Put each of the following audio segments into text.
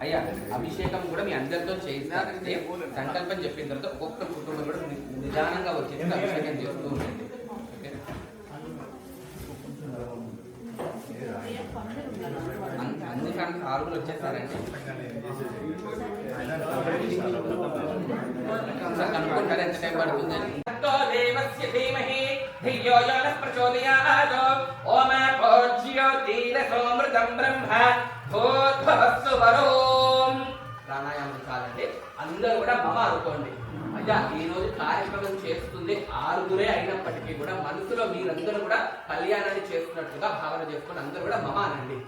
అయ్యా అభిషేకం కూడా మీ అందరితో చేసినారంటే సంకల్పం చెప్పిన తర్వాత ఒక్కొక్క కుటుంబం కూడా నిదానంగా వచ్చేసి అభిషేకం చేస్తూ ఉంటుంది. అన్ని కానీ ఆరుగురు వచ్చేసారండి. కనుక్కుంటారు ఎంత టైం పడుతుందని. ప్రాణాయామం కాదండి, అందరూ కూడా మమ అనుకోండి. అయ్యా ఈ రోజు కార్యక్రమం చేస్తుంది ఆరుగురే అయినప్పటికీ కూడా మనసులో మీరందరూ కూడా కళ్యాణాన్ని చేస్తున్నట్టుగా భావన చేసుకుని అందరూ కూడా మమ అనండి.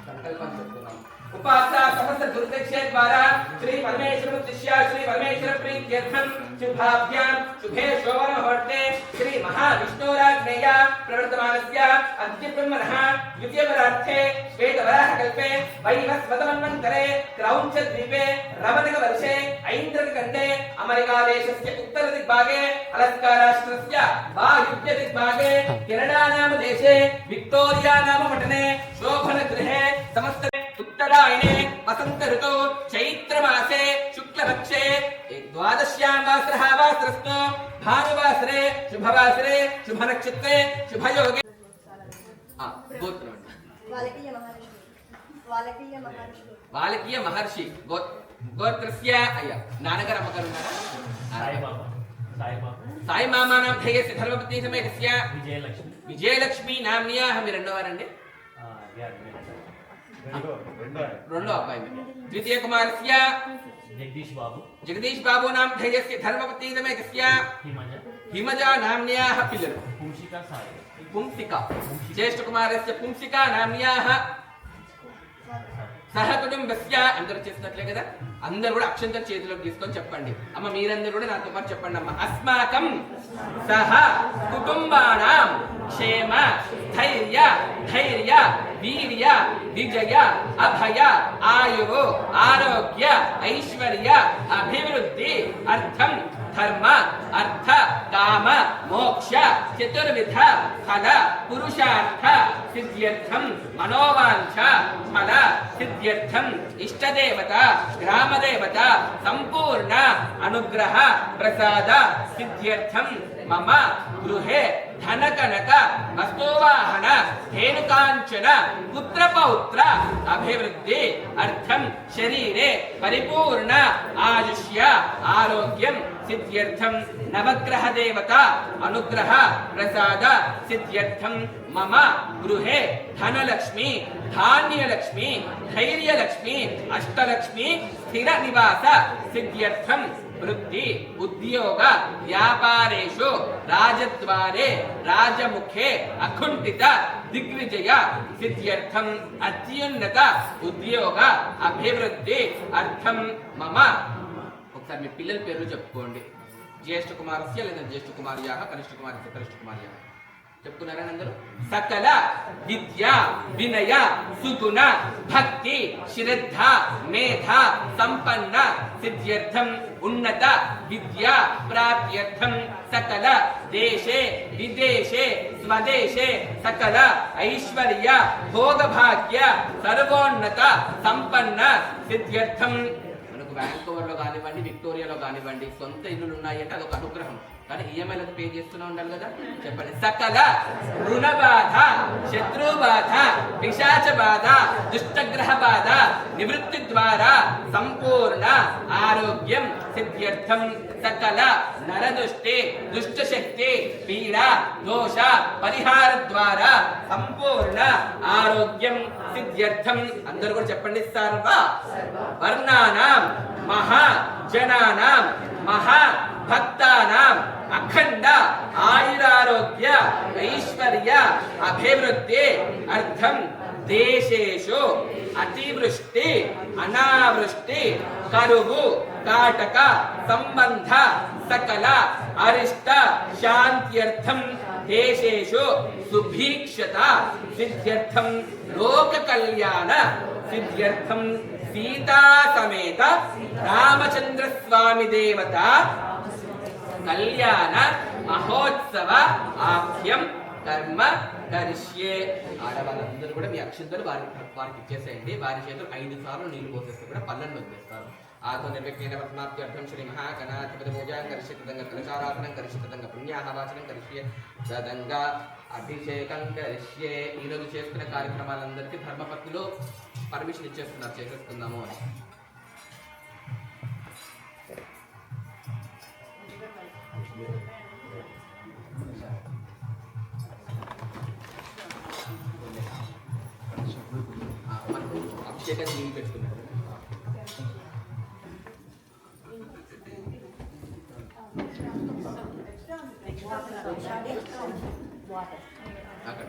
సంకల్పం చెప్తున్నాం. उपासना समस्त दुर्दक्षे द्वारा श्री परमेश्वर शिष्य श्री परमेश्वर प्रीत्यर्थम शुभाभ्यां शुभे शोभन मुहूर्ते श्री महाविष्णुराज्ञेय प्रवर्तमानस्य अद्य ब्रह्मणः द्वितीयवरार्थे श्वेतवराह कल्पे वैवस्वतमन्वन्तरे क्रौञ्च द्वीपे रमणक वर्षे ऐन्द्रकण्डे अमेरिकादेशस्य उत्तरदिग्भागे अलस्काराष्ट्रस्य वायुव्य दिग्भागे केनडा नाम देशे विक्टोरिया नाम पट्टणे शोभनगृहे समस्त उत्तरायणे वसंत ऋतौ चैत्र मासे शुक्लपक्षे द्वादश्यां वासरः वासरस्तु भानुवासरे शुभवासरे शुभ नक्षत्रे शुभयोगे वालकीय महर्षि गोत्रस्य अय्या नानगार अम्मगारु साई मामा नाम ध्येयस्य धर्मपत्नी समेतस्य विजयलक्ष्मी नाम्न्याः మీరు రెండోవారండి రెండో అబ్బాయి ద్వితీయ కుమారస్య జగదీష్ బాబు నామ ధైర్యస్య ధర్మపత్ని సమేతస్య హిమజా నామ్న్యాః పిల్లలు పుంసికా జ్యేష్ఠ కుమారస్య పుంసికా నామ్న్యాః సహ కుటుంబస్య అందరూ చేసినట్లే కదా. అందరూ కూడా అక్షంతల చేతిలోకి తీసుకొని చెప్పండి. అమ్మ మీరందరూ కూడా నాతో పాటు చెప్పండి అమ్మ. అస్మాకం సహ కుటుంబానాం క్షేమ ధైర్య ధైర్య వీర్య విజయ అభయ ఆయు ఆరోగ్య ఐశ్వర్య అభివృద్ధి అర్థం ధర్మ అర్థ కామ మోక్ష చతుర్విధ ఫల పురుషార్థ సిద్ధ్యర్థం మనోవాంఛ ఫల సిద్ధ్యర్థం ఇష్టదేవత గ్రామదేవత సంపూర్ణ అనుగ్రహ ప్రసాద సిద్ధ్యర్థం మమ గృహే ధనకనక వస్తువాహన హేనుకాంచన పుత్రపౌత్ర అభివృద్ధి అర్థం శరీరే పరిపూర్ణ ఆయుష్య ఆరోగ్యం సిద్ధ్యర్థం నవగ్రహ దేవత అనుగ్రహ ప్రసాద సిద్ధ్యర్థం మమ గృహే ధనలక్ష్మి ధాన్యలక్ష్మి ధైర్యలక్ష్మి అష్టలక్ష్మి స్థిర నివాస సిద్ధ్యర్థం వృత్తి ఉద్యోగ వ్యాపారేషు రాజద్వారే రాజముఖే అకుంఠిత దిగ్విజయ సిద్ధ్యర్థం అత్యున్నత ఉద్యోగ అభివృద్ధి అర్థం మమ. ఒకసారి మీ పిల్లల పేర్లు చెప్పుకోండి. జ్యేష్ఠ కుమారస్య లేదా జ్యేష్ఠ కుమార్యాః కనిష్ఠ కుమారస్య కనిష్ఠ కుమార్యాః చెప్పుకున్నారా అందరూ? సకల విద్య వినయ సుగుణ భక్తి శ్రద్ధ మేధ సంపన్న సిద్ధ్యర్థం ఉన్నత విద్యా ప్రాప్త్యర్థం సకల దేశే విదేశే స్వదేశే సకల ఐశ్వర్య భోగభాగ్య సర్వోన్నత సంపన్న సిద్ధ్యర్థం. మనకు వ్యాంకోవర్ లో కానివ్వండి విక్టోరియాలో కానివ్వండి సొంత ఇల్లులు ఉన్నాయంటే అదొక అనుగ్రహం. కానీ ఈఎంఐలకు పే చేస్తూనే ఉండాలి కదా. చెప్పండి. సకల రుణ బాధ శత్రు బాధ పిశాచ బాధ దుష్టగ్రహ బాధ నివృత్తి ద్వారా సంపూర్ణ ఆరోగ్యం సిద్ధ్యర్థం సకల నరదుష్టి దుష్టశక్తి పీడ దోష పరిహార ద్వారా సంపూర్ణ ఆరోగ్యం సిద్ధ్యర్థం. అందరూ కూడా చెప్పండి. సర్వ వర్ణానాం మహా జనానాం మహా భక్తానాం అఖండ ఆయురారోగ్య ఐశ్వర్య అభివృద్ధి అర్థం దేశేషు అతివృష్టి అనావృష్టి కరువు కాటక సంబంధ సకల అరిష్ట శాంత్యర్థం దేశేషు సుభిక్షత సిద్ధ్యర్థం లోక కళ్యాణ సిద్ధ్యర్థం సీతా సమేత రామచంద్ర స్వామి దేవత కళ్యాణ మహోత్సవ ఆఖ్యం కర్మ కరిష్యే. ఆడవాళ్ళందరూ కూడా మీ అక్షంతలు వారికి ఇచ్చేసేయండి. వారి చేతులు 5 సార్లు నీళ్లు పోసేస్తే కూడా పళ్ళను వదిలేస్తారు. ఆతో నిర్విఘ్నేన పరమాప్త్యర్థం శ్రీ మహాగణాధిపతి పూజాం కరిష్యే తదంగ కలశారాధనం కరిష్యే తదంగ పుణ్యాహవాచనం కరిష్యే తదంగ అభిషేకం కరిష్యే. ఈరోజు చేసుకునే కార్యక్రమాలందరికీ ధర్మపత్నిలో పర్మిషన్ ఇచ్చేస్తున్నారు, చేసేసుకుందాము అని. మనకు అభిషేకం నీళ్ళు పెట్టుకున్నారు. అక్కడ